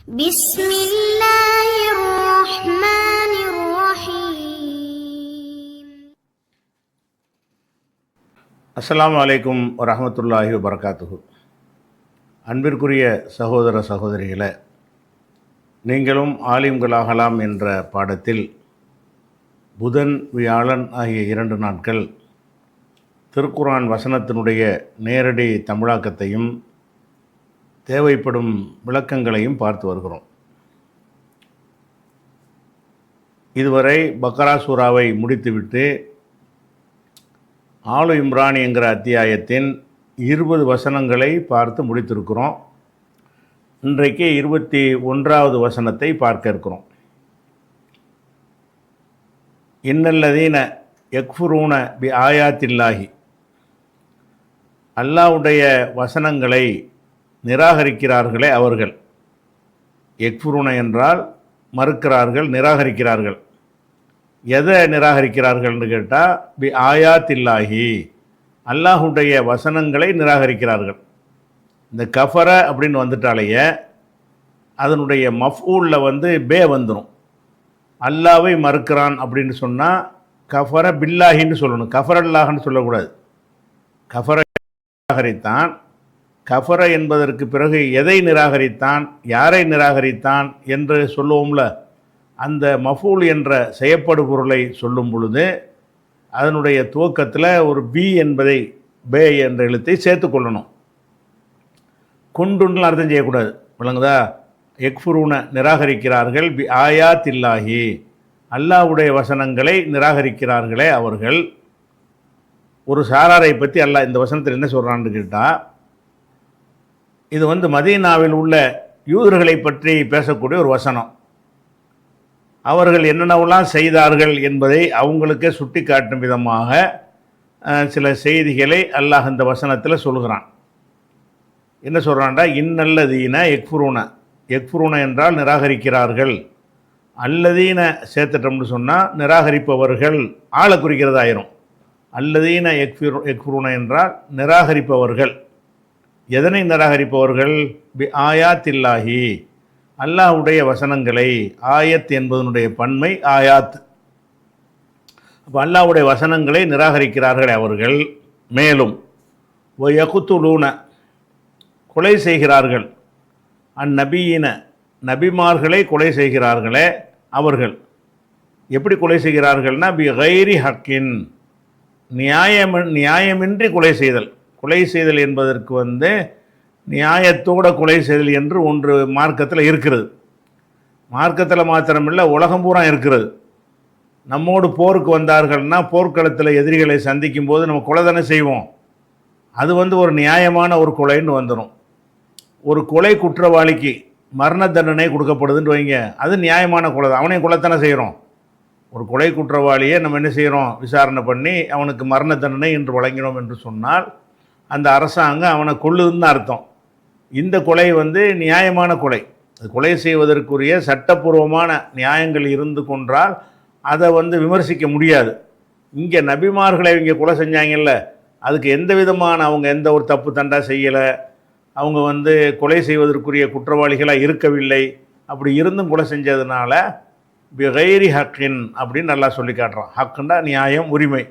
بسم الله الرحمن الرحيم. அஸ்ஸலாமு அலைக்கும் வரஹ்மத்துல்லாஹி வபரகாத்துஹு. அன்பிற்குரிய சகோதர சகோதரிகளே, நீங்களும் ஆலிம்களாகலாம் என்ற பாடத்தில் புதன் வியாழன் ஆகிய 2 நாட்கள் திருக்குர்ஆன் வசனத்தினுடைய நேரடி தமிழாக்கத்தையும் தேவைப்படும் விளக்கங்களையும் பார்த்து வருகிறோம். இதுவரை பக்ரா சூராவை முடித்துவிட்டு ஆலு இம்ரான் என்கிற அத்தியாயத்தின் 20 வசனங்களை பார்த்து முடித்திருக்கிறோம். இன்றைக்கு 21வது வசனத்தை பார்க்க இருக்கிறோம். இன்னல்லதீன யக்ஃபுரூன பி ஆயாத்தில்லாஹி, அல்லாஹ்வுடைய வசனங்களை நிராகரிக்கிறார்களே அவர்கள். யக்ஃபுரூன என்றால் மறுக்கிறார்கள், நிராகரிக்கிறார்கள். எதை நிராகரிக்கிறார்கள்னு கேட்டால் பி ஆயாத்தில்லாஹி, அல்லாஹுடைய வசனங்களை நிராகரிக்கிறார்கள். இந்த கஃபர அப்படின்னு வந்துட்டாலேயே அதனுடைய மஃஊலில் பே வந்துடும். அல்லாவை மறுக்கிறான் அப்படின்னு சொன்னால் கஃபர பில்லாஹின்னு சொல்லணும், கஃபரல்லாஹன்னு சொல்லக்கூடாது. கஃபர நிராகரித்தான். கஃபர என்பதற்கு பிறகு எதை நிராகரித்தான், யாரை நிராகரித்தான் என்று சொல்லுவோம்ல, அந்த மஃஊல் என்ற செய்யப்படு பொருளை சொல்லும் பொழுது அதனுடைய துவக்கத்தில் ஒரு பி என்பதை, பே என்ற எழுத்தை சேர்த்து கொள்ளணும். குண்டுன்னு அர்த்தம் செய்யக்கூடாது. விளங்குதா? யக்ஃபுரூன நிராகரிக்கிறார்கள் பி ஆயாத்தில்லாஹி, அல்லாஹ்வுடைய வசனங்களை நிராகரிக்கிறார்களே அவர்கள். ஒரு சாராரை பற்றி அல்லாஹ் இந்த வசனத்தில் என்ன சொல்கிறான்னு கேட்டால், இது மதீனாவில் உள்ள யூதர்களை பற்றி பேசக்கூடிய ஒரு வசனம். அவர்கள் என்னென்னவெல்லாம் செய்தார்கள் என்பதை அவங்களுக்கே சுட்டி காட்டும் விதமாக சில செய்திகளை அல்லாஹ் இந்த வசனத்தில் சொல்கிறான். என்ன சொல்கிறான்டா, இன்னல்லதீன யக்ஃபுரூன, யக்ஃபுரூன என்றால் நிராகரிக்கிறார்கள். அல்லதீன சேர்த்துட்டோம்னு சொன்னால் நிராகரிப்பவர்கள் ஆளை குறிக்கிறதாயிரும். அல்லதீன யக்ஃபுரூன என்றால் நிராகரிப்பவர்கள். எதனை நிராகரிப்பவர்கள்? பி ஆயாத்தில்லாஹி, அல்லாஹ்வுடைய வசனங்களை. ஆயத் என்பதனுடைய பன்மை ஆயாத். அப்போ அல்லாஹ்வுடைய வசனங்களை நிராகரிக்கிறார்கள் அவர்கள். மேலும் வயகுத்துலூன, கொலை செய்கிறார்கள். அந்நபியின, நபிமார்களை கொலை செய்கிறார்களே அவர்கள். எப்படி கொலை செய்கிறார்கள்னா பி கைரி ஹக்கின், நியாயமின்றி கொலை செய்தல். கொலை செய்தல் என்பதற்கு நியாயத்தோடு கொலை செய்தல் என்று ஒன்று மார்க்கத்தில் இருக்கிறது. மார்க்கத்தில் மாத்திரமில்லை, உலகம் பூரா இருக்கிறது. நம்மோடு போருக்கு வந்தார்கள்னா போர்க்களத்தில் எதிரிகளை சந்திக்கும் போது நம்ம கொலை தானே செய்வோம். அது ஒரு நியாயமான ஒரு கொலைன்னு வந்துடும். ஒரு கொலை குற்றவாளிக்கு மரண தண்டனை கொடுக்கப்படுதுன்னு வைங்க, அது நியாயமான கொலை தான். அவனையும் கொலைத்தானே செய்கிறோம். ஒரு கொலை குற்றவாளியை நம்ம என்ன செய்கிறோம், விசாரணை பண்ணி அவனுக்கு மரண தண்டனை என்று வழங்கினோம் என்று சொன்னால் அந்த அரசாங்கம் அவனை கொல்லுதுன்னு அர்த்தம். இந்த கொலை நியாயமான கொலை. அது கொலை செய்வதற்குரிய சட்டப்பூர்வமான நியாயங்கள் இருந்து கொண்டால் அதை விமர்சிக்க முடியாது. இங்கே நபிமார்களை இங்கே கொலை செஞ்சாங்கல்ல, அதுக்கு எந்த விதமான அவங்க எந்த ஒரு தப்பு தண்டா செய்யலை. அவங்க கொலை செய்வதற்குரிய குற்றவாளிகளாக இருக்கவில்லை. அப்படி இருந்தும் கொலை செஞ்சதுனால பிகைரி ஹக்கின் அப்படின்னு நல்லா சொல்லி காட்டுறான். ஹக்குண்டா நியாயம், உரிமை.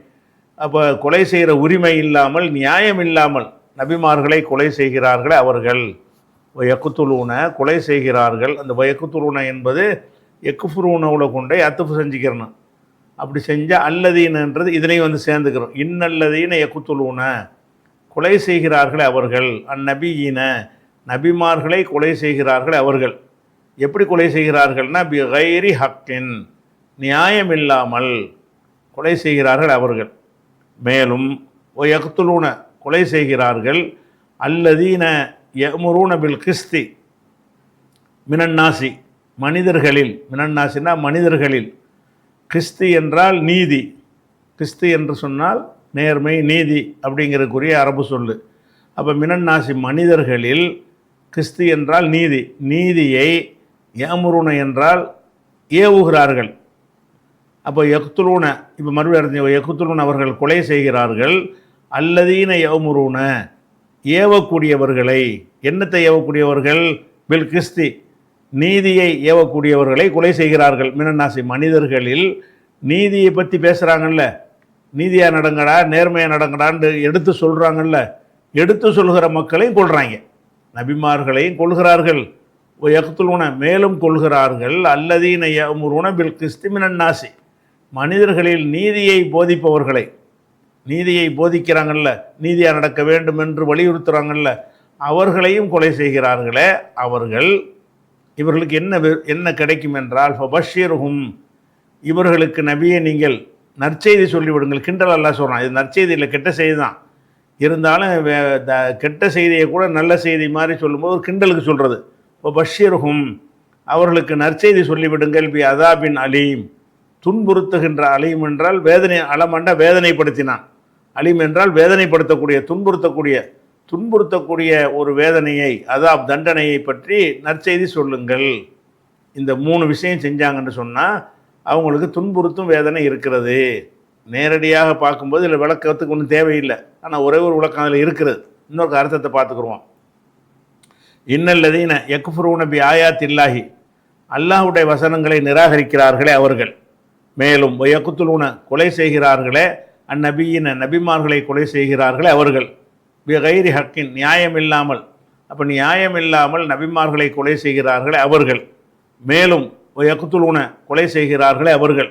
அப்போ கொலை செய்கிற உரிமை இல்லாமல், நியாயம் இல்லாமல் நபிமார்களை கொலை செய்கிறார்களே அவர்கள். வயக்குத்துலூன, கொலை செய்கிறார்கள். அந்த வயக்குத்துலூன என்பது யக்ஃபுரூனவில் கொண்டே அத்துஃபு செஞ்சுக்கிறணும். அப்படி செஞ்சால் அல்லதீனன்றது இதனையும் சேர்ந்துக்கிறோம். இன்னல்லதீன யக்துலூன, கொலை செய்கிறார்களே அவர்கள். அந்நபியின, நபிமார்களை கொலை செய்கிறார்களே அவர்கள். எப்படி கொலை செய்கிறார்கள்னா பி கைரி ஹக்கின், நியாயமில்லாமல் கொலை செய்கிறார்கள் அவர்கள். மேலும் யக்துலூன, கொலை செய்கிறார்கள். அல்லதீன யமுரூன பில் கிஸ்தி மினன்னாசி, மனிதர்களில். மினன்னாசினா மனிதர்களில். கிஸ்தி என்றால் நீதி. கிஸ்தி என்று சொன்னால் நேர்மை, நீதி அப்படிங்கிறதுக்குரிய அரபு சொல்லு. அப்போ மினன்னாசி மனிதர்களில், கிஸ்தி என்றால் நீதி, நீதியை, யமுரூன என்றால் ஏவுகிறார்கள். அப்போ யக்துலூன, இப்போ மறுபடியும் யக்துலூன அவர்கள் கொலை செய்கிறார்கள். அல்லதீன யமுரூன, ஏவக்கூடியவர்களை. என்னத்தை ஏவக்கூடியவர்கள்? பில் கிஸ்தி, நீதியை ஏவக்கூடியவர்களை கொலை செய்கிறார்கள். மினன்னாசி, மனிதர்களில் நீதியை பற்றி பேசுகிறாங்கல்ல, நீதியாக நடங்கடா, நேர்மையாக நடங்கடான்னு எடுத்து சொல்கிறாங்கல்ல, எடுத்து சொல்கிற மக்களையும் கொள்கிறாங்க, நபிமார்களையும் கொள்கிறார்கள். யக்துலூன, மேலும் கொள்கிறார்கள். அல்லதீன யஅமுருன பில் கிஸ்தி மினன்னாசி, மனிதர்களில் நீதியை போதிப்பவர்களை, நீதியை போதிக்கிறாங்கல்ல, நீதியாக நடக்க வேண்டும் என்று வலியுறுத்துகிறாங்கல்ல, அவர்களையும் கொலை செய்கிறார்களே அவர்கள். இவர்களுக்கு என்ன கிடைக்கும் என்றால் ஃபபஷ்ஷிர்ஹும், இவர்களுக்கு நபியை நீங்கள் நற்செய்தி சொல்லிவிடுங்கள். கிண்டல் அல்லாஹ் சொல்கிறான், இது நற்செய்தி இல்லை, கெட்ட செய்தி தான். இருந்தாலும் கெட்ட செய்தியை கூட நல்ல செய்தி மாதிரி சொல்லும்போது ஒரு கிண்டலுக்கு சொல்கிறது. ஃபபஷ்ஷிர்ஹும், அவர்களுக்கு நற்செய்தி சொல்லிவிடுங்கள். பி அதாபின் அலீம், துன்புறுத்துகின்ற. அலீம் என்றால் வேதனை, அலமண்ட வேதனைப்படுத்தினான். அலீம் என்றால் வேதனைப்படுத்தக்கூடிய, துன்புறுத்தக்கூடிய ஒரு வேதனையை, அதாப் தண்டனையை பற்றி நற்செய்தி சொல்லுங்கள். இந்த 3 விஷயம் செஞ்சாங்கன்னு சொன்னால் அவங்களுக்கு துன்புறுத்தும் வேதனை இருக்கிறது. நேரடியாக பார்க்கும்போது இதில் விளக்கத்துக்கு ஒன்றும் தேவையில்லை. ஆனால் ஒரே ஒரு விளக்கம் அதில் இருக்கிறது. இன்னொரு அர்த்தத்தை பார்த்துக்குருவோம். இன்னல்லதீன யக்ஃபுரூன பி ஆயாத்தில்லாஹி, அல்லாஹ்வுடைய வசனங்களை நிராகரிக்கிறார்களே அவர்கள். மேலும் யக்துலூன, கொலை செய்கிறார்களே அந்நபியின, நபிமார்களை கொலை செய்கிறார்களே அவர்கள். பிகைரி ஹக்கின், நியாயமில்லாமல். அப்போ நியாயமில்லாமல் நபிமார்களை கொலை செய்கிறார்களே அவர்கள். மேலும் யக்துலூன, கொலை செய்கிறார்களே அவர்கள்.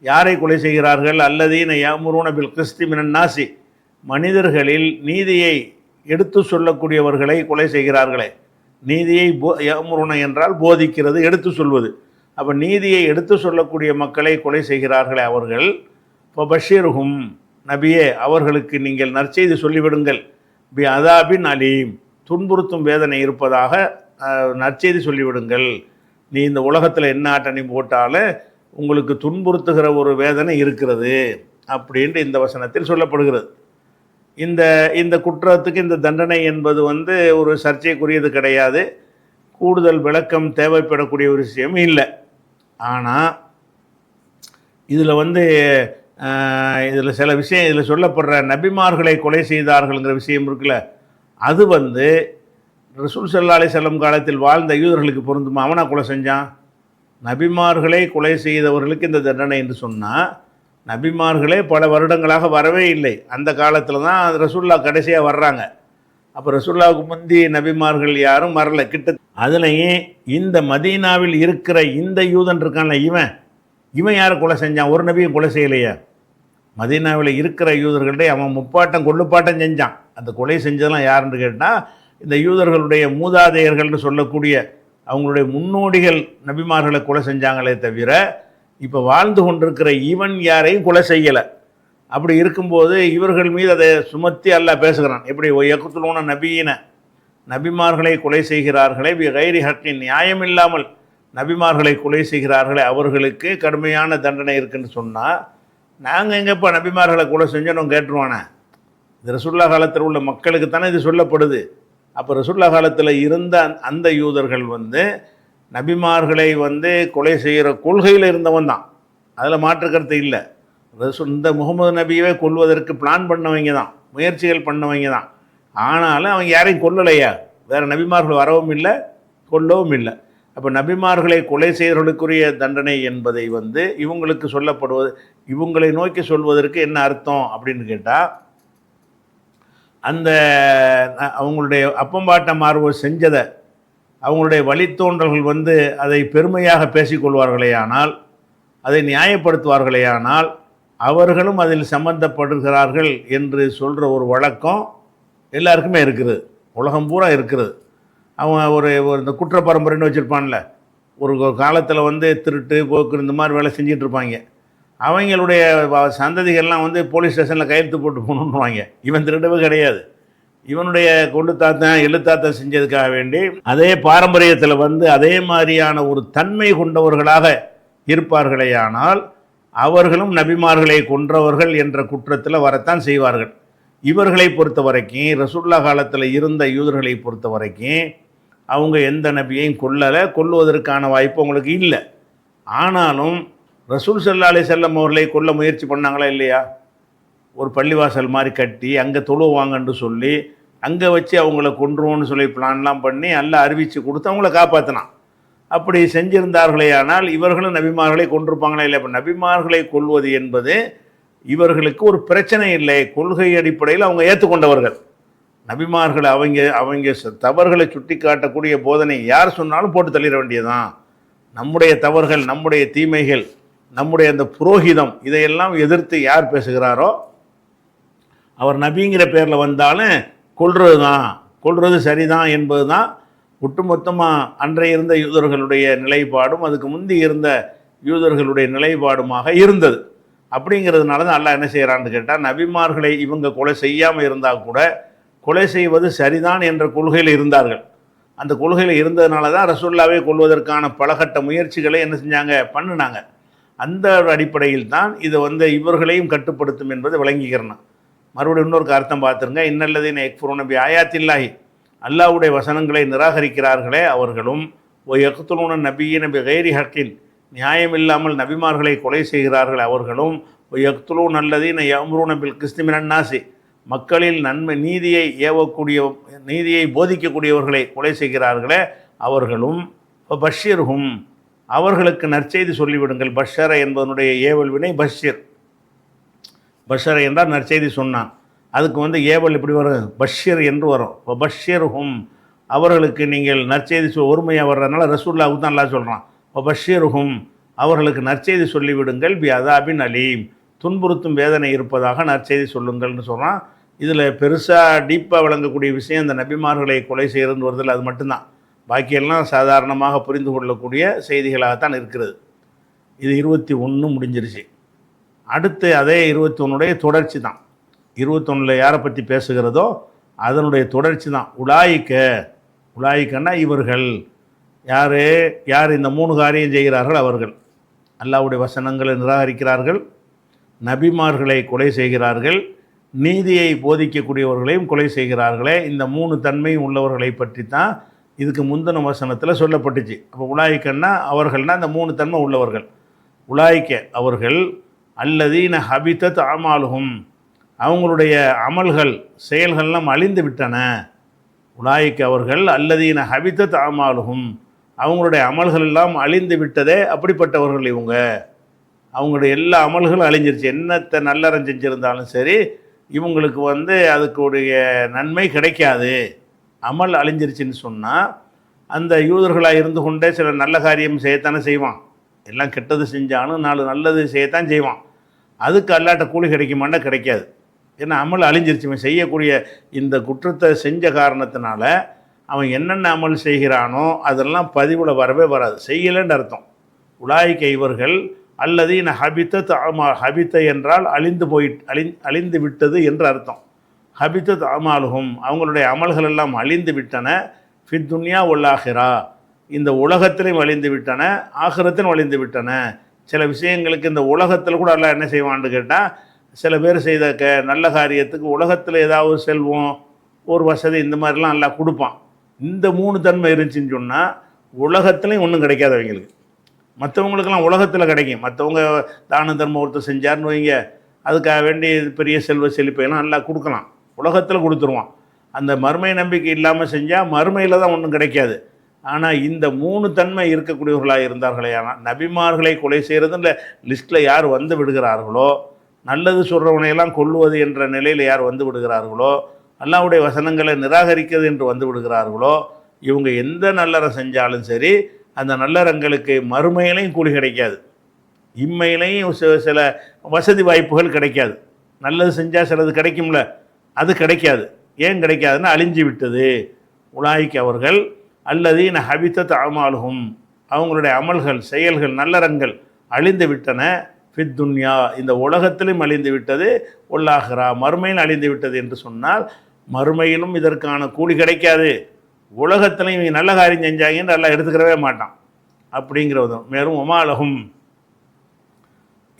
யாரை கொலை செய்கிறார்கள்? அல்லதீன யஅமுருன பில் கிஸ்தி மினன்னாசி, மனிதர்களில் நீதியை எடுத்து சொல்லக்கூடியவர்களை கொலை செய்கிறார்களே. நீதியை யஅமுருன என்றால் போதிக்கிறது, எடுத்து சொல்வது. அப்போ நீதியை எடுத்து சொல்லக்கூடிய மக்களை கொலை செய்கிறார்களே அவர்கள். ஃபபஷ்ஷிர்ஹும், நபியே அவர்களுக்கு நீங்கள் நற்செய்தி சொல்லிவிடுங்கள். பி அதாபின் அலீம், துன்புறுத்தும் வேதனை இருப்பதாக நற்செய்தி சொல்லிவிடுங்கள். நீ இந்த உலகத்தில் என்ன ஆட்டணி போட்டாலும் உங்களுக்கு துன்புறுத்துகிற ஒரு வேதனை இருக்கிறது அப்படின்ட்டு இந்த வசனத்தில் சொல்லப்படுகிறது. இந்த குற்றத்துக்கு இந்த தண்டனை என்பது ஒரு சர்ச்சைக்குரியது கிடையாது. கூடுதல் விளக்கம் தேவைப்படக்கூடிய ஒரு விஷயம் இல்லை. ஆனால் இதில் இதில் சில விஷயம், இதில் சொல்லப்படுற நபிமார்களை கொலை செய்தார்கள்ங்கிற விஷயம் இருக்குல்ல, அது ரசூல் ஸல்லல்லாஹு அலைஹி வஸல்லம் காலத்தில் வாழ்ந்த யூதர்களுக்கு பொருந்துமா? அவனா கொலை செஞ்சான்? நபிமார்களை கொலை செய்தவர்களுக்கு இந்த தண்டனை என்று சொன்னால், நபிமார்களே பல வருடங்களாக வரவே இல்லை. அந்த காலத்தில் தான் ரசூல்லா கடைசியாக வர்றாங்க. அப்போ ரசூல்லாவுக்கு முந்தி நபிமார்கள் யாரும் வரல கிட்ட. அதுலேயே இந்த மதீனாவில் இருக்கிற இந்த யூதன் இருக்கான்ல, இவன் யாரை கொலை செஞ்சான்? ஒரு நபியை கொலை செய்யலையா? மதீனாவில் இருக்கிற யூதர்கள்டே அவன் முப்பாட்டம் கொள்ளுப்பாட்டம் செஞ்சான். அந்த கொலை செஞ்சதெல்லாம் யாருன்னு கேட்டால், இந்த யூதர்களுடைய மூதாதையர்கள்னு சொல்லக்கூடிய அவங்களுடைய முன்னோடிகள் நபிமார்களை கொலை செஞ்சாங்களே தவிர, இப்போ வாழ்ந்து கொண்டிருக்கிற இவன் யாரையும் கொலை செய்யலை. அப்படி இருக்கும்போது இவர்கள் மீது அதை சுமத்தி அல்லாஹ் பேசுகிறான். எப்படி? யக்துலூன நபியின, நபிமார்களை கொலை செய்கிறார்களே பிகைரி ஹக்கின், நியாயமில்லாமல் நபிமார்களை கொலை செய்கிறார்களே அவர்களுக்கு கடுமையான தண்டனை இருக்குன்னு சொன்னால், நாங்கள் எங்கேப்பா நபிமார்களை கொலை செஞ்சோன்னு கேட்டுருவானே? இது ரசூலுல்லாஹ் காலத்தில் உள்ள மக்களுக்கு தானே இது சொல்லப்படுது. அப்போ ரசூலுல்லாஹ் காலத்தில் இருந்த அந்த யூதர்கள் நபிமார்களை கொலை செய்கிற கொள்கையில் இருந்தவன் தான், அதில் மாற்றுக்கருத்து இல்லை. இந்த முகமது நபியவே கொல்வதற்கு பிளான் பண்ணவங்க தான், முயற்சிகள் பண்ணவங்க தான். ஆனாலும் அவங்க யாரையும் கொல்லலையா? வேறு நபிமார்கள் வரவும் இல்லை, கொல்லவும் இல்லை. அப்போ நபிமார்களை கொலை செய்தவர்களுக்குரிய தண்டனை என்பதை இவங்களுக்கு சொல்லப்படுவது, இவங்களை நோக்கி சொல்வதற்கு என்ன அர்த்தம் அப்படின்னு கேட்டால், அந்த அவங்களுடைய அப்பம்பாட்டமார்வ செஞ்சதை அவங்களுடைய வழித்தோன்றல்கள் அதை பெருமையாக பேசிக்கொள்வார்களேயானால், அதை நியாயப்படுத்துவார்களேயானால், அவர்களும் அதில் சம்பந்தப்படுகிறார்கள் என்று சொல்கிற ஒரு வழக்கம் எல்லாருக்குமே இருக்குது, உலகம் பூரா இருக்கிறது. அவன் ஒரு இந்த குற்ற பரம்பரைன்னு வச்சுருப்பான்ல, ஒரு காலத்தில் திருட்டு போக்கு இந்த மாதிரி வேலை செஞ்சிட்ருப்பாங்க. அவங்களுடைய சந்ததிகள்லாம் போலீஸ் ஸ்டேஷனில் கையெழுத்து போட்டு போகணுன்னுவாங்க. இவன் திருடவே கிடையாது, இவனுடைய கொண்டு தாத்தன் எழுத்தாத்தன் செஞ்சதுக்காக வேண்டி அதே பாரம்பரியத்தில் அதே மாதிரியான ஒரு தன்மை கொண்டவர்களாக இருப்பார்களேயானால், அவர்களும் நபிமார்களை கொன்றவர்கள் என்ற குற்றத்தில் வரத்தான் செய்வார்கள். இவர்களை பொறுத்த வரைக்கும், ரசூலுல்லாஹ் காலத்தில் இருந்த யூதர்களை பொறுத்த வரைக்கும் அவங்க எந்த நபியையும் கொல்லுவதற்கான வாய்ப்பு அவங்களுக்கு இல்லை. ஆனாலும் ரசூல் ஸல்லல்லாஹு அலைஹி வஸல்லம் அவர்களை கொல்ல முயற்சி பண்ணாங்களா இல்லையா? ஒரு பள்ளிவாசல் மாதிரி கட்டி அங்கே தொழுவாங்கன்னு சொல்லி அங்கே வச்சு அவங்கள கொன்றுவோன்னு சொல்லி பிளான்லாம் பண்ணி எல்லாம் அறிவித்து கொடுத்து அவங்கள காப்பாற்றினான். அப்படி செஞ்சிருந்தார்களே ஆனால் இவர்களும் நபிமார்களை கொண்டிருப்பாங்களா இல்லை? இப்போ நபிமார்களை கொல்வது என்பது இவர்களுக்கு ஒரு பிரச்சனை இல்லை. கொள்கை அடிப்படையில் அவங்க ஏற்றுக்கொண்டவர்கள். நபிமார்கள் அவங்க தவறுகளை சுட்டி காட்டக்கூடிய போதனை யார் சொன்னாலும் போட்டு தள்ளிட வேண்டியதுதான். நம்முடைய தவறுகள், நம்முடைய தீமைகள், நம்முடைய அந்த புரோகிதம், இதையெல்லாம் எதிர்த்து யார் பேசுகிறாரோ அவர் நபிங்கிற பேரில் வந்தாலும் கொல்றது சரிதான் என்பது தான் ஒட்டுமொத்தமாக அன்றைய இருந்த யூதர்களுடைய நிலைப்பாடும் அதுக்கு முந்தி இருந்த யூதர்களுடைய நிலைப்பாடுமாக இருந்தது. அப்படிங்கிறதுனால தான் அல்லாஹ் என்ன செய்கிறான்னு கேட்டால், நபிமார்களை இவங்க கொலை செய்யாமல் இருந்தால் கூட கொலை செய்வது சரிதான் என்ற கொள்கையில் இருந்தார்கள். அந்த கொள்கையில் இருந்ததுனால தான் ரசூலுல்லாவை கொல்வதற்கான பலகட்ட முயற்சிகளை என்ன செஞ்சாங்க, பண்ணினாங்க. அந்த அடிப்படையில் தான் இது இவர்களையும் கட்டுப்படுத்தும் என்பதை விளங்கிக்கிறேன். மறுபடியும் இன்னொரு அர்த்தம் பார்த்துருங்க. இன்னல்லதீன யக்ஃபுரூன பி ஆயாத்தில்லாஹி, அல்லாஹ்வுடைய வசனங்களை நிராகரிக்கிறார்களே அவர்களும், ஓ யக்துலூன நபிய்யின பி கைரி ஹக்கின், நியாயமில்லாமல் நபிமார்களை கொலை செய்கிறார்கள் அவர்களும், ஓ யக்துலூன அல்லதீன யஅமுரூன பில் கிஸ்தி மினன் நாசி, மக்களில் நன்மை நீதியை போதிக்கக்கூடியவர்களை கொலை செய்கிறார்களே அவர்களும், பஷீர்ஹும், அவர்களுக்கு நற்செய்தி சொல்லிவிடுங்கள். பஷர என்பதனுடைய ஏவல் வினை பஷீர். பஷர் என்றால் நற்செய்தி சொன்னான். அதுக்கு ஏவல் இப்படி வரும், பஷீர் என்று வரும். பஷீர்ஹும், அவர்களுக்கு நீங்கள் நற்செய்தி ஒருமையாக வர்றதுனால ரசூலுல்லாஹ்வுக்கு தான் அல்லாஹ் சொல்கிறான். பஷீர்ஹும், அவர்களுக்கு நற்செய்தி சொல்லிவிடுங்கள். பி அதாபின் அலீம், துன்புறுத்தும் வேதனை இருப்பதாக நற்செய்தி சொல்லுங்கள்னு சொல்கிறான். இதில் பெருசாக டீப்பாக விளங்கக்கூடிய விஷயம் இந்த நபிமார்களை கொலை செய்கிறதுன்னு வருதில்லை, அது மட்டும்தான். பாக்கியெல்லாம் சாதாரணமாக புரிந்து கொள்ளக்கூடிய செய்திகளாகத்தான் இருக்கிறது. இது 21 முடிஞ்சிருச்சு. அடுத்து அதே 21 தொடர்ச்சி தான். 21 யாரை பற்றி பேசுகிறதோ அதனுடைய தொடர்ச்சி தான். உலாயிக்கன்னா இவர்கள் யார் இந்த 3 காரியம் செய்கிறார்கள் அவர்கள். அல்லாஹ்வுடைய வசனங்களை நிராகரிக்கிறார்கள், நபிமார்களை கொலை செய்கிறார்கள், நீதியை போதிக்கக்கூடியவர்களையும் கொலை செய்கிறார்களே, இந்த 3 தன்மையும் உள்ளவர்களை பற்றி தான் இதுக்கு முந்தின வசனத்தில் சொல்லப்பட்டுச்சு. அப்போ உலாயிக்கன்னா அவர்கள்னா இந்த 3 தன்மை உள்ளவர்கள். உலாயிக்க அவர்கள், அல்லதீன ஹபித்தத் அமாலுஹும், அவங்களுடைய அமல்கள் செயல்கள்லாம் அழிந்து விட்டன. உலாயிக்க அவர்கள் அல்லதீன ஹபித்தத் அமாலுஹும், அவங்களுடைய அமல்கள் எல்லாம் அழிந்து விட்டதே, அப்படிப்பட்டவர்கள் இவங்க. அவங்களுடைய எல்லா அமல்களும் அழிஞ்சிருச்சு. என்னத்தை நல்லறம் செஞ்சுருந்தாலும் சரி இவங்களுக்கு அதுக்குடைய நன்மை கிடைக்காது. அமல் அழிஞ்சிருச்சுன்னு சொன்னால் அந்த யூதர்களாக இருந்து கொண்டே சில நல்ல காரியம் செய்யத்தானே செய்வான். எல்லாம் கெட்டது செஞ்சாலும் 4 நல்லது செய்யத்தான் செய்வான். அதுக்கு அல்லாட்ட கூலி கிடைக்குமாண்டா கிடைக்காது. ஏன்னா அமல் அழிஞ்சிருச்சு. செய்யக்கூடிய இந்த குற்றத்தை செஞ்ச காரணத்தினால அவன் என்னென்ன அமல் செய்கிறானோ அதெல்லாம் பதிவில் வரவே வராது, செய்யலைன்னு அர்த்தம். உலாயிக்க இவர்கள் அல்லதீன ஹபித்தத் ஹபித்த என்றால் அழிந்து விட்டது என்று அர்த்தம். ஹபித்தத் அமாலுஹும், அவங்களுடைய அமல்கள் எல்லாம் அழிந்து விட்டன. ஃபித் துன்யா வல் ஆஹிரா, இந்த உலகத்திலையும் அழிந்து விட்டன, ஆகிரத்திலும் அழிந்து விட்டன. சில விஷயங்களுக்கு இந்த உலகத்தில் கூட அல்லாஹ் என்ன செய்வான்னு கேட்டால், சில பேர் செய்த நல்ல காரியத்துக்கு உலகத்தில் ஏதாவது செல்வம், ஒரு வசதி, இந்த மாதிரிலாம் அல்லாஹ் கொடுப்பான். இந்த 3 தன்மை இருந்துச்சுன்னு சொன்னால் உலகத்துலேயும் ஒன்றும் கிடைக்காது அவங்களுக்கு. மற்றவங்களுக்கெல்லாம் உலகத்தில் கிடைக்கும். மற்றவங்க தான தர்மம் ஒருத்தர் செஞ்சார்னு வைங்க, அதுக்காக வேண்டி பெரிய செல்வ செழிப்பையெல்லாம் நல்லா கொடுக்கலாம், உலகத்தில் கொடுத்துருவான். அந்த மறுமை நம்பிக்கை இல்லாமல் செஞ்சால் மறுமையில் தான் ஒன்றும் கிடைக்காது. ஆனால் இந்த 3 தன்மை இருக்கக்கூடியவர்களாக இருந்தார்களே, ஆனால் நபிமார்களை கொலை செய்கிறதுன்ற லிஸ்ட்டில் யார் விடுகிறார்களோ, நல்லது சொல்கிறவனையெல்லாம் கொல்லுவது என்ற நிலையில் யார் விடுகிறார்களோ, அல்லாஹ்வுடைய வசனங்களை நிராகரிக்கிறது என்று விடுகிறார்களோ, இவங்க எந்த நல்லறம் செஞ்சாலும் சரி அந்த நல்லறங்களுக்கு மறுமையிலையும் கூலி கிடைக்காது, இம்மையிலையும் சில வசதி வாய்ப்புகள் கிடைக்காது. நல்லது செஞ்சால் சிலது கிடைக்கும்ல, அது கிடைக்காது. ஏன் கிடைக்காதுன்னா அழிஞ்சு விட்டது. உலாயிக்க அவர்கள் அல்லதீன ஹபித்தத் அமாலுஹும், அவங்களுடைய அமல்கள் செயல்கள் நல்லறங்கள் அழிந்து விட்டன. ஃபித் துன்யா, இந்த உலகத்திலும் அழிந்து விட்டது, வல் ஆஹிரா, மறுமையில் அழிந்து விட்டது என்று சொன்னால் மறுமையிலும் இதற்கான கூலி கிடைக்காது, உலகத்திலையும் இவங்க நல்ல காரியம் செஞ்சாங்கன்னு நல்லா எடுத்துக்கிறவே மாட்டான் அப்படிங்கிறதும். மேலும் ஒமாலகும்,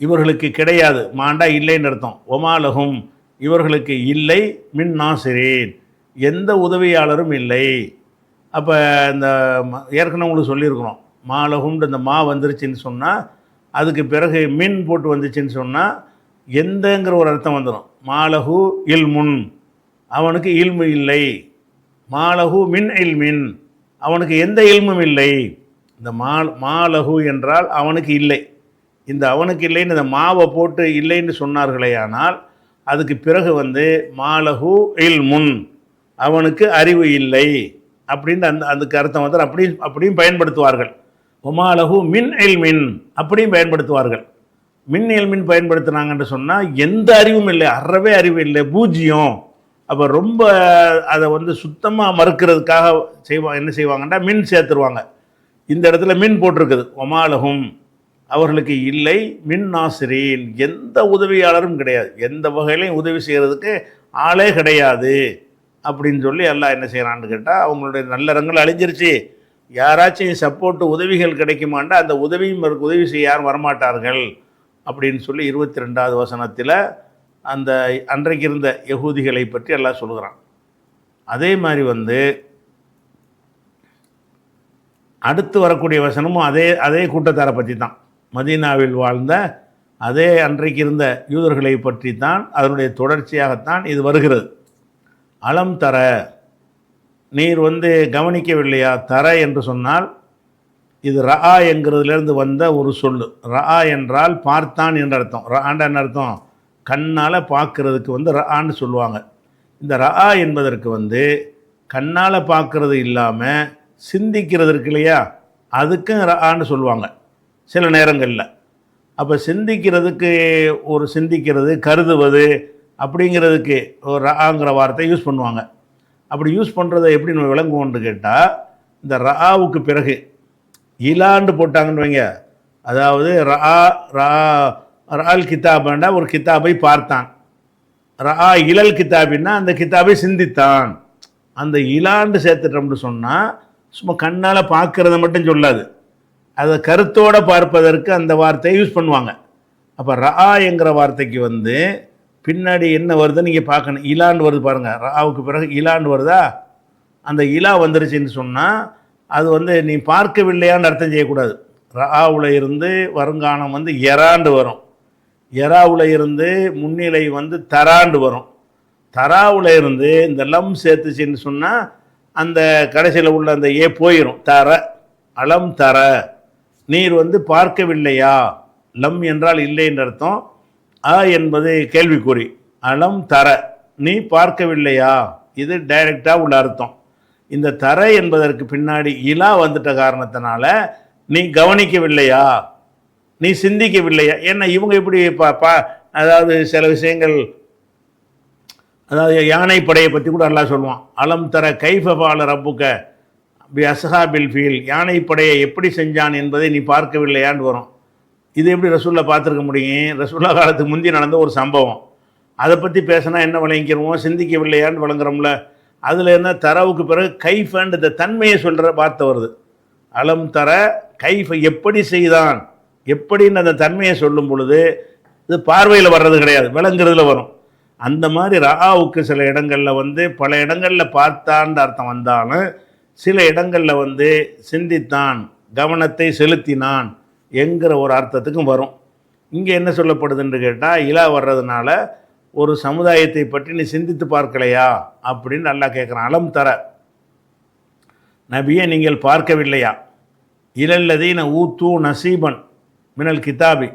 இவர்களுக்கு கிடையாது, மாண்டா இல்லைன்னு அர்த்தம். ஒமாலகும், இவர்களுக்கு இல்லை, மின் நாசிரீன், எந்த உதவியாளரும் இல்லை. அப்போ இந்த ஏற்கனவே உங்களுக்கு சொல்லியிருக்கிறோம், மாலகும்ன்ற இந்த மா வந்துருச்சுன்னு சொன்னால் அதுக்கு பிறகு மின் போட்டு வந்துச்சுன்னு சொன்னால் எந்தங்கிற ஒரு அர்த்தம் வந்துடும். மாலகு இல்முன், அவனுக்கு இல்மு இல்லை. மாலகு மின் இல்மின், அவனுக்கு எந்த இல்மும் இல்லை. இந்த மாலகு என்றால் அவனுக்கு இல்லை. இந்த அவனுக்கு இல்லைன்னு இந்த மாவை போட்டு இல்லைன்னு சொன்னார்களே, ஆனால் அதுக்கு பிறகு மாலகு இல்முன், அவனுக்கு அறிவு இல்லை அப்படின்னு அதுக்கு அர்த்தம் அப்படியும் பயன்படுத்துவார்கள். ஒமாலகு மின் இல்மின் அப்படியும் பயன்படுத்துவார்கள். மின் இல்மின் பயன்படுத்தினாங்கன்னு சொன்னால் எந்த அறிவும் இல்லை, அறவே அறிவு இல்லை, பூஜ்ஜியம். அப்போ ரொம்ப அதை சுத்தமாக மறுக்கிறதுக்காக என்ன செய்வாங்கன்னா மின் சேர்த்துருவாங்க. இந்த இடத்துல மின் போட்டிருக்குது. ஒமாலகும், அவர்களுக்கு இல்லை, மின் நாசிரீன், எந்த உதவியாளரும் கிடையாது, எந்த வகையிலையும் உதவி செய்கிறதுக்கு ஆளே கிடையாது அப்படின்னு சொல்லி எல்லாம் என்ன செய்கிறான்னு கேட்டால், அவங்களுடைய நல்லறங்கள் அழிஞ்சிருச்சு, யாராச்சும் சப்போர்ட்டு உதவிகள் கிடைக்குமாண்டா அந்த உதவி செய்ய யாரும் வரமாட்டார்கள் அப்படின்னு சொல்லி 22வது வசனத்தில் அந்த அன்றைக்கு இருந்த யகூதிகளை பற்றி எல்லாம் சொல்கிறான். அதே மாதிரி அடுத்து வரக்கூடிய வசனமும் அதே கூட்டத்தாரை பற்றி தான், மதீனாவில் வாழ்ந்த அதே அன்றைக்கு இருந்த யூதர்களை பற்றி தான், அதனுடைய தொடர்ச்சியாகத்தான் இது வருகிறது. அலம் தர, நீர் கவனிக்கவில்லையா? தர என்று சொன்னால் இது ரஆ என்கிறதுலேருந்து வந்த ஒரு சொல்லு. ரஆ என்றால் பார்த்தான் என்ற அர்த்தம். ரஆண்ட என்ன அர்த்தம்? கண்ணால் பார்க்கறதுக்கு ரஆன்னு சொல்லுவாங்க. இந்த ரஆ என்பதற்கு கண்ணால் பார்க்கறது இல்லாமல் சிந்திக்கிறது இருக்கு இல்லையா, அதுக்கும் ரஆன்னு சொல்லுவாங்க சில நேரங்களில். அப்போ சிந்திக்கிறது கருதுவது அப்படிங்கிறதுக்கு ஒரு ரஆங்கிற வார்த்தை யூஸ் பண்ணுவாங்க. அப்படி யூஸ் பண்ணுறதை எப்படி நம்ம விளங்குவோன்னு கேட்டால், இந்த ரஆவுக்கு பிறகு இலாண்டு போட்டாங்கன்னு வைங்க, அதாவது ரஆல் கிதாபண்டா ஒரு கிதாபை பார்த்தான், ரஆ இலல் கிதாபின்னா அந்த கிதாபை சிந்தித்தான். அந்த இலாண்டு சேர்த்துட்டோம்னு சொன்னால் சும்மா கண்ணால் பார்க்கறத மட்டும் சொல்லாது, அதை கருத்தோடு பார்ப்பதற்கு அந்த வார்த்தையை யூஸ் பண்ணுவாங்க. அப்போ ரஆ என்கிற வார்த்தைக்கு பின்னாடி என்ன வருதுன்னு நீங்கள் பார்க்கணும். இலாண்டு வருது பாருங்கள், ரஆவுக்கு பிறகு இலாண்டு வருதா, அந்த இலா வந்துருச்சுன்னு சொன்னால் அது நீ பார்க்கவில்லையான்னு அர்த்தம் செய்யக்கூடாது. ரஆவில் இருந்து வருங்கானம் எராண்டு வரும், எராவில் இருந்து முன்னிலை தராண்டு வரும், தராவில் இருந்து இந்த லம் சேர்த்துச்சின்னு சொன்னால் அந்த கடைசியில் உள்ள அந்த ஏ போயிடும். தர, அலம் தர, நீர் பார்க்கவில்லையா. லம் என்றால் இல்லை என்ற அர்த்தம், அ என்பது கேள்விக்குறி. அலம் தர, நீ பார்க்கவில்லையா, இது டைரெக்டாக உள்ள அர்த்தம். இந்த தர என்பதற்கு பின்னாடி இலா வந்துட்ட காரணத்தினால நீ கவனிக்கவில்லையா, நீ சிந்திக்கவில்லையா. ஏன்னா இவங்க இப்படி அதாவது சில விஷயங்கள், அதாவது யானை படையை பற்றி கூட எல்லாம் சொல்லுவான். அலம் தர கைஃபால ரப்புக்க பி அஸ்ஹாபில் ஃபீல், யானை படையை எப்படி செஞ்சான் என்பதை நீ பார்க்கவில்லையான்னு வரும். இது எப்படி ரசூல்லா பார்த்துருக்க முடியும்? ரசூல்லா காலத்துக்கு முந்தி நடந்த ஒரு சம்பவம், அதை பற்றி பேசினா என்ன விளங்கிக்கிறோம்? சிந்திக்கவில்லையான்னு விளங்குறோம்ல. அதில் என்ன, தரவுக்கு பிறகு கைஃபண்ட் இந்த தன்மையை சொல்கிற வார்த்தை வருது. அலம் தர கைஃப, எப்படி செய்தான், எப்படின்னு அந்த தன்மையை சொல்லும் பொழுது இது பார்வையில் வர்றது கிடையாது, விளங்குறதுல வரும். அந்த மாதிரி ரஆவுக்கு சில இடங்களில் பல இடங்களில் பார்த்தான்ற அர்த்தம் வந்தாலும் சில இடங்களில் சிந்தித்தான், கவனத்தை செலுத்தினான் என்கிற ஒரு அர்த்தத்துக்கும் வரும். இங்கே என்ன சொல்லப்படுதுன்னு கேட்டால், இலா வர்றதுனால ஒரு சமுதாயத்தை பற்றி நீ சிந்தித்து பார்க்கலையா அப்படின்னு நல்லா கேட்குறான். அலம் தர, நபியை நீங்கள் பார்க்கவில்லையா, இலல்லதீன ஊத்து நசீபன் மினல் கிதாபி,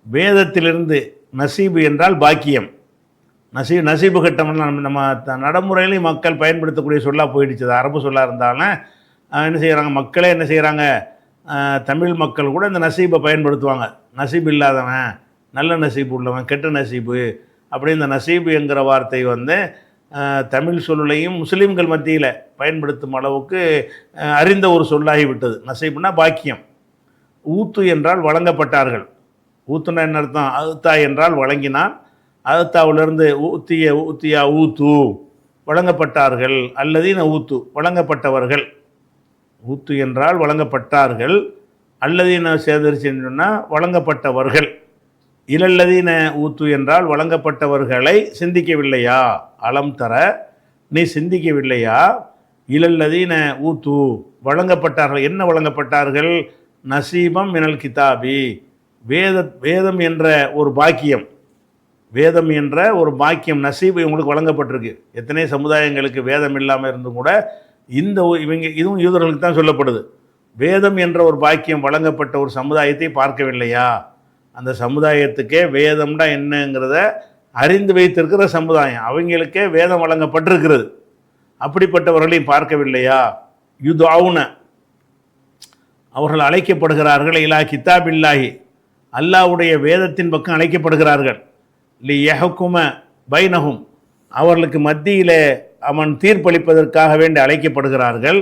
வேதத்திலிருந்து, நசீபு என்றால் பாக்கியம், நசீபு கட்டம்லாம் நம்ம நடைமுறையிலையும் மக்கள் பயன்படுத்தக்கூடிய சொல்லாக போயிடுச்சு. அரபு சொல்லாக இருந்தாலும் என்ன செய்கிறாங்க, மக்களே என்ன செய்கிறாங்க, தமிழ் மக்கள் கூட இந்த நசீபை பயன்படுத்துவாங்க. நசீபு இல்லாதவன், நல்ல நசீபு உள்ளவன், கெட்ட நசீபு அப்படி இந்த நசீபு என்கிற வார்த்தை தமிழ் சொல்லையும் முஸ்லீம்கள் மத்தியில் பயன்படுத்தும் அளவுக்கு அறிந்த ஒரு சொல்லாகிவிட்டது. நசீபுனா பாக்கியம். ஊத்து என்றால் வழங்கப்பட்டார்கள். ஊத்துனா என்ன அர்த்தம்? அழுத்தா என்றால் வழங்கினான், அழுத்தாவிலிருந்து ஊத்தியா ஊத்து, வழங்கப்பட்டார்கள். அல்லதீன ஊத்து, வழங்கப்பட்டவர்கள். ஊத்து என்றால் வழங்கப்பட்டார்கள், அல்லதீன சேதரிச்சுன்னு சொன்னால் வழங்கப்பட்டவர்கள். இலல்லதீன ஊத்து என்றால் வழங்கப்பட்டவர்களை சிந்திக்கவில்லையா. அலம் தர, நீ சிந்திக்கவில்லையா. இலல்லதீன ஊத்து, வழங்கப்பட்டார்கள். என்ன வழங்கப்பட்டார்கள்? நசீபம் மினல் கிதாபி, வேதம் என்ற ஒரு பாக்கியம், வேதம் என்ற ஒரு பாக்கியம், நசீபு இவங்களுக்கு வழங்கப்பட்டிருக்கு. எத்தனை சமுதாயங்களுக்கு வேதம் இல்லாமல் இருந்தும் கூட இதுவும் யூதர்களுக்கு தான் சொல்லப்படுது. வேதம் என்ற ஒரு பாக்கியம் வழங்கப்பட்ட ஒரு சமுதாயத்தை பார்க்கவில்லையா? அந்த சமுதாயத்துக்கே வேதம்னா என்னங்கிறத அறிந்து வைத்திருக்கிற சமுதாயம், அவங்களுக்கே வேதம் வழங்கப்பட்டிருக்கிறது. அப்படிப்பட்டவர்களையும் பார்க்கவில்லையா? யுதுஅவுன, அவர்கள் அழைக்கப்படுகிறார்கள், இலா கிதாபில்லாஹி, அல்லாஹ்வுடைய வேதத்தின் பக்கம் அழைக்கப்படுகிறார்கள். லி யஹ்கும பைனஹும், அவர்களுக்கு மத்தியிலே அவன் தீர்ப்பளிப்பதற்காக வேண்டி அழைக்கப்படுகிறார்கள்.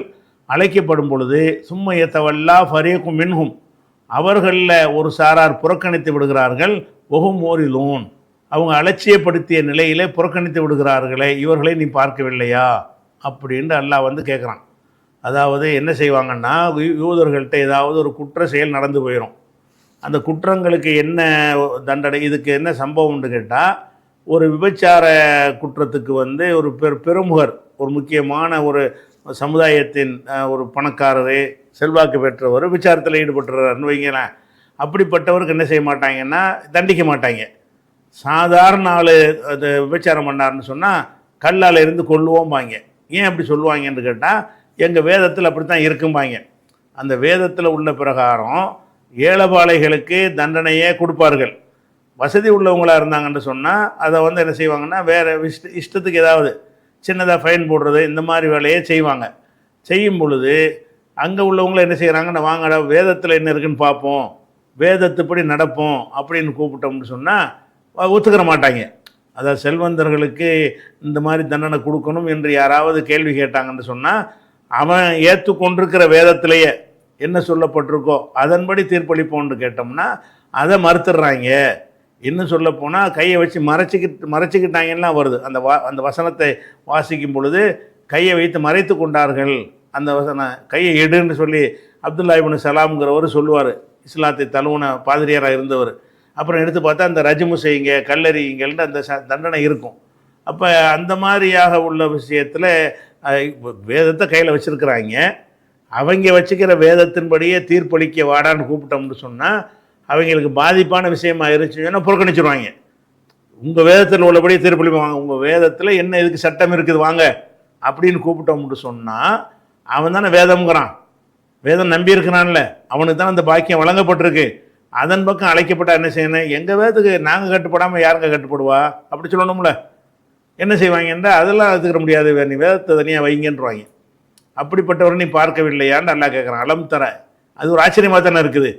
அழைக்கப்படும் பொழுது சும்ம யதவல்லா ஃபரீகும் மின்ஹும், அவர்களில் ஒரு சாரார் புறக்கணித்து விடுகிறார்கள். ஒஹும் மோரிலூன், அவங்க அலட்சியப்படுத்திய நிலையிலே புறக்கணித்து விடுகிறார்களே, இவர்களை நீ பார்க்கவில்லையா அப்படின்ட்டு அல்லாஹ் வந்து கேட்குறான். அதாவது என்ன செய்வாங்கன்னா, யூதர்கள்ட்ட ஏதாவது ஒரு குற்ற செயல் நடந்து போயிடும். அந்த குற்றங்களுக்கு என்ன தண்டனை, இதுக்கு என்ன சம்பவம்னு கேட்டால், ஒரு விபச்சார குற்றத்துக்கு வந்து ஒரு பெருமுகர், ஒரு முக்கியமான ஒரு சமுதாயத்தின் ஒரு பணக்காரர், செல்வாக்கு பெற்றவர் விபச்சாரத்தில் ஈடுபட்டுறாருன்னு வைங்களேன். அப்படிப்பட்டவருக்கு என்ன செய்ய மாட்டாங்கன்னா, தண்டிக்க மாட்டாங்க. சாதாரண ஆள் அது விபச்சாரம் பண்ணார்னு சொன்னால் கல்லால் இருந்து கொல்லுவோம்பாங்க. ஏன் அப்படி சொல்லுவாங்கன்னு கேட்டால், எங்கள் வேதத்தில் அப்படி தான் இருக்கும்பாங்க. அந்த வேதத்தில் உள்ள பிரகாரம் ஏழைபாளைகளுக்கு தண்டனையே கொடுப்பார்கள். வசதி உள்ளவங்களாக இருந்தாங்கன்னு சொன்னால் அதை வந்து என்ன செய்வாங்கன்னா, வேறு இஷ்டத்துக்கு ஏதாவது சின்னதாக ஃபைன் போடுறது, இந்த மாதிரி வேலையே செய்வாங்க. செய்யும் பொழுது அங்கே உள்ளவங்களும் என்ன செய்கிறாங்கன்னா, வாங்கடா வேதத்தில் என்ன இருக்குன்னு பார்ப்போம், வேதத்துப்படி நடப்போம் அப்படின்னு கூப்பிட்டோம்னு சொன்னால் ஒத்துக்கிற மாட்டாங்க. அதாவது செல்வந்தர்களுக்கு இந்த மாதிரி தண்டனை கொடுக்கணும் என்று யாராவது கேள்வி கேட்டாங்கன்னு சொன்னால், அவன் ஏற்றுக்கொண்டிருக்கிற வேதத்திலேயே என்ன சொல்லப்பட்டிருக்கோ அதன்படி தீர்ப்பளிப்போன்னு கேட்டோம்னா அதை மறுத்துடுறாங்க. இன்னும் சொல்லப்போனால் கையை வச்சு மறைச்சிக்கிட்டாங்கலாம் வருது. அந்த வசனத்தை வாசிக்கும் பொழுது கையை வைத்து மறைத்து கொண்டார்கள். அந்த வசனம் கையை எடுன்னு சொல்லி அப்துல்லா இப்னு சலாம்ங்கிறவர் சொல்லுவார், இஸ்லாத்தை தழுவுன பாதிரியாராக இருந்தவர். அப்புறம் எடுத்து பார்த்தா அந்த ரஜ்மு செய்யுங்க, கல்லறியுங்கள்னு அந்த தண்டனை இருக்கும். அப்போ அந்த மாதிரியாக உள்ள விஷயத்தில் வேதத்தை கையில் வச்சுருக்கிறாங்க. அவங்க வச்சுக்கிற வேதத்தின்படியே தீர்ப்பளிக்க வாடான்னு கூப்பிட்டோம்னு சொன்னால் அவங்களுக்கு பாதிப்பான விஷயமா இருந்துச்சுன்னா புறக்கணிச்சிருவாங்க. உங்கள் வேதத்தில் உள்ளபடியே தீர்ப்பளிப்பாங்க, உங்கள் வேதத்தில் என்ன இதுக்கு சட்டம் இருக்குது வாங்க அப்படின்னு கூப்பிட்டோம்னு சொன்னால் அவன் தானே வேதம்ங்கிறான், வேதம் நம்பி இருக்கிறான்ல, அவனுக்கு தானே அந்த பாக்கியம் வழங்கப்பட்டிருக்கு. அதன் பக்கம் அழைக்கப்பட்டால் என்ன செய்யணும், எங்கள் வேதத்துக்கு நாங்கள் கட்டுப்படாமல் யாருங்க கட்டுப்படுவா அப்படி சொல்லணும்ல. என்ன செய்வாங்கன்னா, அதெல்லாம் எடுத்துக்கிற முடியாது, நீ வேதத்தை தனியாக வைங்கன்றாங்க. அப்படிப்பட்டவரை நீ பார்க்கவில்லையான்னு நல்லா கேட்குறான். அலம் தர, அது ஒரு ஆச்சரியமாக தானே இருக்குது.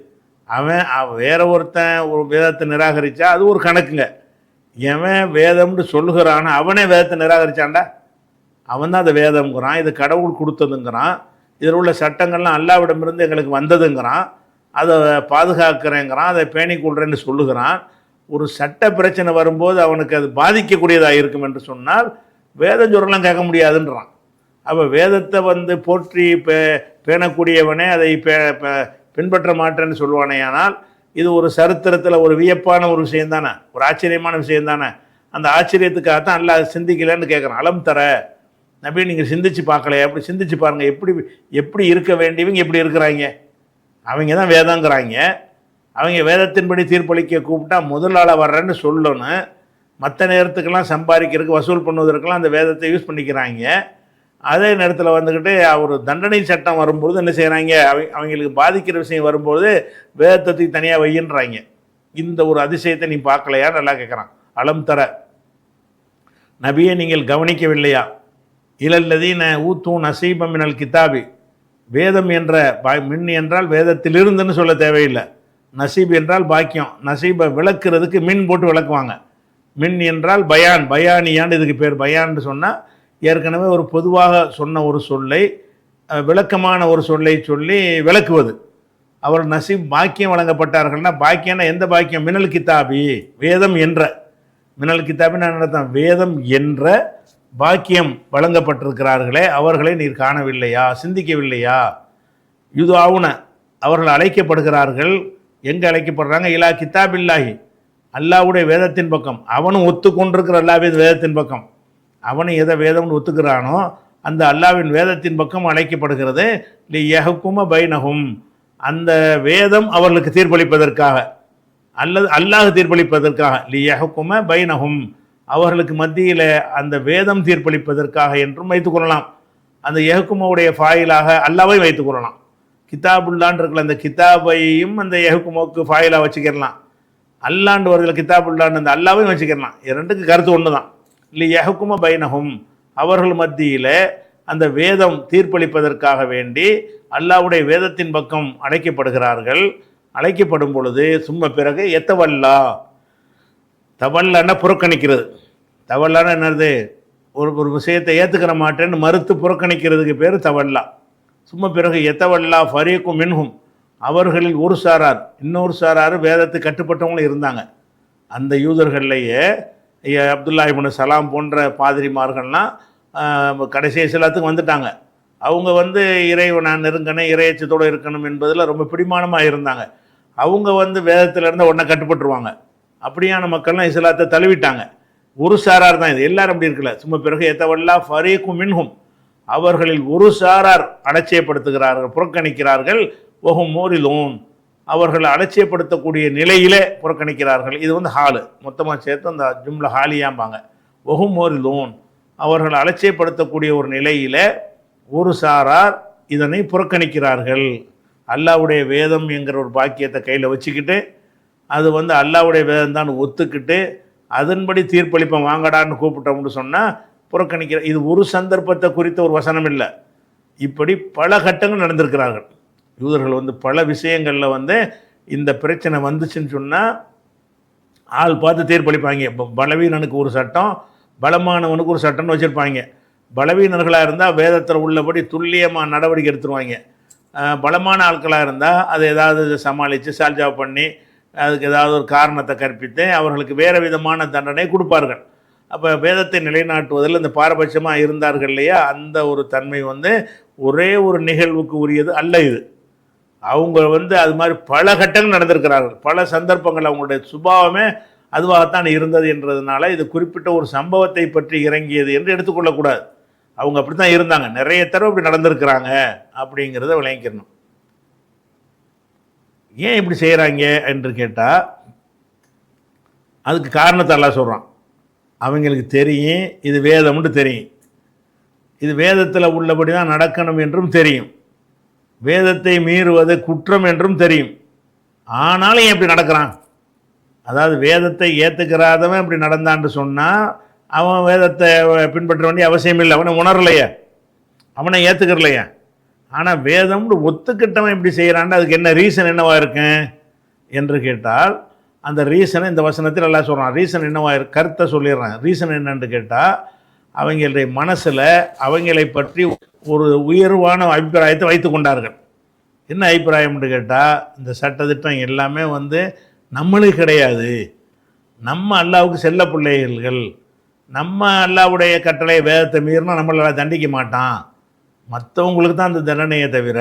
அவன் வேற ஒருத்தன் ஒரு வேதத்தை நிராகரித்தா அது ஒரு கணக்குங்க. எவன் வேதம்னு சொல்லுகிறான் அவனே வேதத்தை நிராகரித்தான்டா, அவன் தான் அந்த வேதம்ங்கிறான், இது கடவுள் கொடுத்ததுங்கிறான், இதில் உள்ள சட்டங்கள்லாம் அல்லாவிடமிருந்து எங்களுக்கு வந்ததுங்கிறான், அதை பாதுகாக்கிறேங்கிறான், அதை பேணிக்கொள்கிறேன்னு சொல்லுகிறான். ஒரு சட்ட பிரச்சனை வரும்போது அவனுக்கு அது பாதிக்கக்கூடியதாக இருக்கும் என்று சொன்னால் வேதம் சொல்லலாம் கேட்க முடியாதுன்றான். அப்போ வேதத்தை வந்து போற்றி பேணக்கூடியவனே அதை பின்பற்ற மாட்டேன்னு சொல்லுவானே. ஆனால் இது ஒரு சரித்திரத்தில் ஒரு வியப்பான ஒரு விஷயம் தானே, ஒரு ஆச்சரியமான விஷயம் தானே. அந்த ஆச்சரியத்துக்காகத்தான் அல்லாஹ் சிந்திக்கலன்னு கேட்குறான். அலம் தர நபி, நீங்கள் சிந்திச்சு பார்க்கலையா? அப்படி சிந்திச்சு பாருங்கள், எப்படி இருக்க வேண்டியவங்க எப்படி இருக்கிறாங்க. அவங்க தான் வேதங்கிறாங்க, அவங்க வேதத்தின்படி தீர்ப்பளிக்க கூப்பிட்டா முதல் ஆளாக வர்றேன்னு சொல்லணும். மற்ற நேரத்துக்கெல்லாம் சம்பாதிக்கிறதுக்கு வசூல் பண்ணுவதற்கெல்லாம் அந்த வேதத்தை யூஸ் பண்ணிக்கிறாங்க. அதே நேரத்தில் வந்துக்கிட்டு ஒரு தண்டனை சட்டம் வரும்பொழுது என்ன செய்கிறாங்க, அவங்களுக்கு பாதிக்கிற விஷயம் வரும்போது வேதத்தை தனியாக வையின்றாங்க. இந்த ஒரு அதிசயத்தை நீ பார்க்கலையா நல்லா கேட்குறான். அலம் தர நபியை நீங்கள் கவனிக்கவில்லையா? இலல்லதீன ஊத்தூ நசீபம் மினல் கிதாபி, வேதம் என்ற மின் என்றால் வேதத்திலிருந்துன்னு சொல்ல தேவையில்லை, நசீப் என்றால் பாக்கியம். நசீபை விளக்குறதுக்கு மின் போட்டு விளக்குவாங்க. மின் என்றால் பயான், பயானியான்னு இதுக்கு பேர். பயான்னு சொன்னால் ஏற்கனவே ஒரு பொதுவாக சொன்ன ஒரு சொல்லை விளக்கமான ஒரு சொல்லை சொல்லி விளக்குவது. அவர் நசீப் பாக்கியம் வழங்கப்பட்டார்கள்னா, பாக்கியம்னா எந்த பாக்கியம்? மினல் கிதாபி, வேதம் என்ற, மினல் கிதாபின்னு நடத்தான், வேதம் என்ற பாக்கியம் வழங்கப்பட்டிருக்கிறார்களே, அவர்களை நீர் காணவில்லையா, சிந்திக்கவில்லையா? இது ஆவுன, அவர்கள் அழைக்கப்படுகிறார்கள். எங்கே அழைக்கப்படுறாங்க? இலா கிதாபில்லாஹி, அல்லாஹ்வுடைய வேதத்தின் பக்கம். அவனும் ஒத்துக்கொண்டிருக்கிற அல்லாஹ்வின் வேதத்தின் பக்கம். அவனை எதை வேதம்னு ஒத்துக்கிறானோ அந்த அல்லாஹ்வின் வேதத்தின் பக்கம் அழைக்கப்படுகிறது. லி யஹ்கும பைனஹும், அந்த வேதம் அவர்களுக்கு தீர்ப்பளிப்பதற்காக, அல்லது அல்லாஹ் தீர்ப்பளிப்பதற்காக. லி யஹ்கும பைனஹும், அவர்களுக்கு மத்தியில் அந்த வேதம் தீர்ப்பளிப்பதற்காக என்றும் வைத்துக்கொள்ளலாம். அந்த யஹ்குமவுடைய ஃபாயிலாக அல்லாஹ்வை வைத்துக்கொள்ளலாம். கிதாபுல்லான்னு இருக்கல, அந்த கிதாபையும் அந்த யஹ்குமுக்கு ஃபாயிலாக வச்சுக்கிடலாம். அல்லாண்டு வருதில் கிதாபுல்லான்னு அந்த அல்லாவையும் வச்சுக்கிடலாம். ரெண்டுக்கு கருத்து ஒன்று தான். இல்லை யஹ்கும பைனஹும், அவர்கள் மத்தியில் அந்த வேதம் தீர்ப்பளிப்பதற்காக வேண்டி அல்லாவுடைய வேதத்தின் பக்கம் அழைக்கப்படுகிறார்கள். அழைக்கப்படும் பொழுது சும்மா பிறகு எத்தவல்லா, தவல்லான்னா புறக்கணிக்கிறது. தவல்லான்னா என்னது? ஒரு விஷயத்தை ஏற்றுக்கிற மாட்டேன்னு மறுத்து புறக்கணிக்கிறதுக்கு பேர் தவல்லா. சும்மா பிறகு எத்தவல்லா ஃபரீக்கும் மின்ஹும், அவர்களில் ஒரு சாரார், இன்னொரு சாரார் வேதத்துக்கு கட்டுப்பட்டவங்களும் இருந்தாங்க. அந்த யூதர்கள்லேயே அப்துல்லா இப்னு சலாம் போன்ற பாதிரிமார்கள்லாம் கடைசி இஸ்லாத்துக்கு வந்துட்டாங்க. அவங்க இறைவனை நெருங்கணும், இறையச்சத்தோடு இருக்கணும் என்பதில் ரொம்ப பிடிமானமாக இருந்தாங்க. அவங்க வேதத்திலேருந்து உடனே கட்டுப்பட்டுருவாங்க. அப்படியான மக்கள்லாம் இஸ்லாத்தை தழுவிட்டாங்க. ஒரு சாரார் தான் இது, எல்லாரும் அப்படி இருக்கல. சும்மா பிறகு எத்தவல்லா ஃபரீக்கும் மின்ஹும், அவர்களில் ஒரு சாரார் அலட்சியப்படுத்துகிறார்கள், புறக்கணிக்கிறார்கள். ஒஹும் மோரிலூன், அவர்கள் அலட்சியப்படுத்தக்கூடிய நிலையிலே புறக்கணிக்கிறார்கள். இது ஹாலு, மொத்தமாக சேர்த்து அந்த ஜும்லா ஹாலியாம்பாங்க. ஒஹும் மோரிலூன், அவர்கள் அலட்சியப்படுத்தக்கூடிய ஒரு நிலையில் ஒரு சாரார் இதனை புறக்கணிக்கிறார்கள். அல்லாவுடைய வேதம் என்கிற ஒரு பாக்கியத்தை கையில் வச்சுக்கிட்டு அது அல்லாவுடைய வேதம் தான் ஒத்துக்கிட்டு அதன்படி தீர்ப்பளிப்பம் வாங்கடான்னு கூப்பிட்டோம்னு சொன்னால் புறக்கணிக்கிற. இது ஒரு சந்தர்ப்பத்தை குறித்த ஒரு வசனம் இல்லை, இப்படி பல கட்டங்கள் நடந்திருக்கிறார்கள். யூதர்கள் பல விஷயங்களில் இந்த பிரச்சனை வந்துச்சுன்னு சொன்னால் ஆள் பார்த்து தீர்ப்பளிப்பாங்க. இப்போ பலவீனனுக்கு ஒரு சட்டம், பலமானவனுக்கு ஒரு சட்டம்னு வச்சுருப்பாங்க. பலவீனர்களாக இருந்தால் வேதத்தில் உள்ளபடி துல்லியமாக நடவடிக்கை எடுத்துருவாங்க. பலமான ஆட்களாக இருந்தால் அதை ஏதாவது சமாளித்து சால்ஜாவ் பண்ணி அதுக்கு ஏதாவது ஒரு காரணத்தை கற்பித்து அவர்களுக்கு வேறு விதமான தண்டனை கொடுப்பார்கள். அப்போ வேதத்தை நிலைநாட்டுவதில் இந்த பாரபட்சமாக இருந்தார்கள் இல்லையா, அந்த ஒரு தன்மை ஒரே ஒரு நிகழ்வுக்கு உரியது அல்ல இது. அவங்க அது மாதிரி பல கட்டங்கள் நடந்திருக்கிறார்கள், பல சந்தர்ப்பங்கள் அவங்களுடைய சுபாவமே அதுவாகத்தான் இருந்தது என்றதுனால இது குறிப்பிட்ட ஒரு சம்பவத்தை பற்றி இறங்கியது என்று எடுத்துக்கொள்ளக்கூடாது. அவங்க அப்படி தான் இருந்தாங்க, நிறைய தடவை அப்படி நடந்திருக்கிறாங்க அப்படிங்கிறத விளங்கிக்கணும். ஏன் இப்படி செய்கிறாங்க என்று கேட்டால் அதுக்கு காரணத்தை எல்லாம் சொல்கிறான். அவங்களுக்கு தெரியும் இது வேதம்னு தெரியும், இது வேதத்தில் உள்ளபடி தான் நடக்கணும் என்றும் தெரியும், வேதத்தை மீறுவது குற்றம் என்றும் தெரியும். ஆனாலும் ஏன் இப்படி நடக்கிறான்? அதாவது வேதத்தை ஏற்றுக்கிறாதவன் இப்படி நடந்தான்னு சொன்னால் அவன் வேதத்தை பின்பற்ற வேண்டிய அவசியம் இல்லை, அவனை உணரலையே, அவனை ஏற்றுக்கிறலையே. ஆனால் வேதம்னு ஒத்துக்கிட்டவன் இப்படி செய்கிறான்னு அதுக்கு என்ன ரீசன் என்னவா இருக்கும் என்று கேட்டால் அந்த ரீசனை இந்த வசனத்தில் எல்லாம் சொல்கிறான். ரீசன் என்னவா இருக்கு, கருத்தை சொல்லிடுறான். ரீசன் என்னன்னு கேட்டால் அவங்களுடைய மனசில் அவங்களை பற்றி ஒரு உயர்வான அபிப்பிராயத்தை வைத்து கொண்டார்கள். என்ன அபிப்பிராயம்னு கேட்டால் இந்த சட்டத்திட்டம் எல்லாமே நம்மளுக்கு கிடையாது, நம்ம அல்லாவுக்கு செல்ல பிள்ளைகள், நம்ம அல்லாவுடைய கட்டளை வேதத்தை மீறினா நம்மளால் தண்டிக்க மாட்டான், மற்றவங்களுக்கு தான் அந்த தண்டனையை தவிர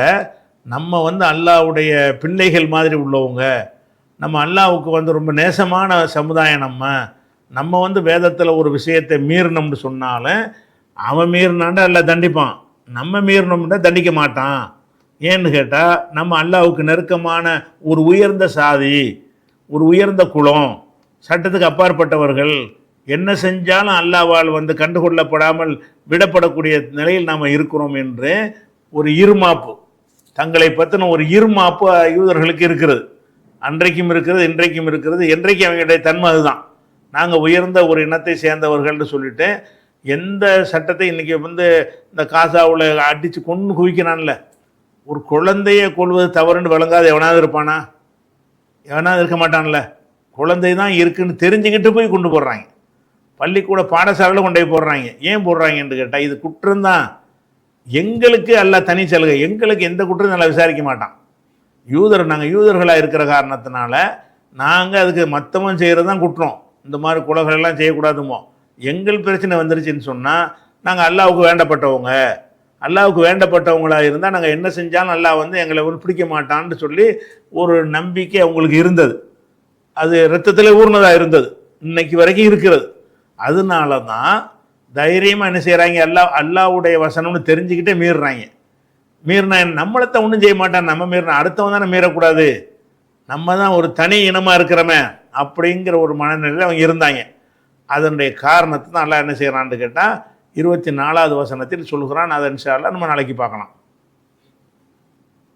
நம்ம அல்லாவுடைய பிள்ளைகள் மாதிரி உள்ளவங்க, நம்ம அல்லாவுக்கு ரொம்ப நேசமான சமுதாயம், நம்ம வேதத்தில் ஒரு விஷயத்தை மீறினோம்னு சொன்னாலும் அவன் மீறினாண்டா அல்ல தண்டிப்பான், நம்ம மீறினோம்னா தண்டிக்க மாட்டான். ஏன்னு கேட்டால் நம்ம அல்லாவுக்கு நெருக்கமான ஒரு உயர்ந்த சாதி, ஒரு உயர்ந்த குலம், சட்டத்துக்கு அப்பாற்பட்டவர்கள், என்ன செஞ்சாலும் அல்லாவால் கண்டுகொள்ளப்படாமல் விடப்படக்கூடிய நிலையில் நாம் இருக்கிறோம் என்று ஒரு இருமாப்பு, தங்களை பற்றின ஒரு இருமாப்பு யூதர்களுக்கு இருக்கிறது. அன்றைக்கும் இருக்கிறது, இன்றைக்கும் இருக்கிறது. என்றைக்கும் அவங்களுடைய தன்மை அதுதான், நாங்கள் உயர்ந்த ஒரு இனத்தை சேர்ந்தவர்கள்னு சொல்லிட்டு எந்த சட்டத்தை இன்றைக்கி இந்த காசாவில் அடித்து கொண்டு குவிக்கிறான்ல, ஒரு குழந்தையை கொள்வது தவறுன்னு விளங்காது எவனாவது இருப்பானா? எவனாவது இருக்க மாட்டான்ல. குழந்தை தான் இருக்குன்னு தெரிஞ்சுக்கிட்டு போய் கொண்டு போடுறாங்க, பள்ளிக்கூட பாடசாலையில் கொண்டு போய் போடுறாங்க. ஏன் போடுறாங்கன்னு கேட்டால் இது குற்றம்தான், எங்களுக்கு அல்ல தனி சலுகை, எங்களுக்கு எந்த குற்றம் நல்லா விசாரிக்க மாட்டான். நாங்கள் யூதர்களாக இருக்கிற காரணத்தினால நாங்கள் அதுக்கு மற்றவன் செய்கிறது தான் குற்றம், இந்த மாதிரி குலகளெல்லாம் செய்யக்கூடாதுமோ. எங்கள் பிரச்சனை வந்துருச்சுன்னு சொன்னால் நாங்கள் அல்லாவுக்கு வேண்டப்பட்டவங்க, அல்லாவுக்கு வேண்டப்பட்டவங்களாக இருந்தால் நாங்கள் என்ன செஞ்சாலும் அல்லாஹ் எங்களை பிடிக்க மாட்டான்னு சொல்லி ஒரு நம்பிக்கை அவங்களுக்கு இருந்தது. அது இரத்தத்தில் ஊர்னதாக இருந்தது, இன்னைக்கு வரைக்கும் இருக்கிறது. அதனால தான் தைரியமாக என்ன செய்கிறாங்க, அல்லாவுடைய வசனம்னு தெரிஞ்சுக்கிட்டே மீறுறாங்க. மீறினா நம்மளைத்தான் ஒன்றும் செய்ய மாட்டான், நம்ம மீறினா அடுத்தவன் தானே மீறக்கூடாது, நம்ம தான் ஒரு தனி இனமாக இருக்கிறோமே அப்படிங்கிற ஒரு மனநிலையில் அவங்க இருந்தாங்க. அதனுடைய காரணத்தை தான் அல்லாஹ் என்ன செய்கிறான்னு கேட்டால் 24வது வசனத்தில் சொல்கிறான். அதை இன்ஷா அல்லாஹ் நம்ம நாளைக்கு பார்க்கலாம்.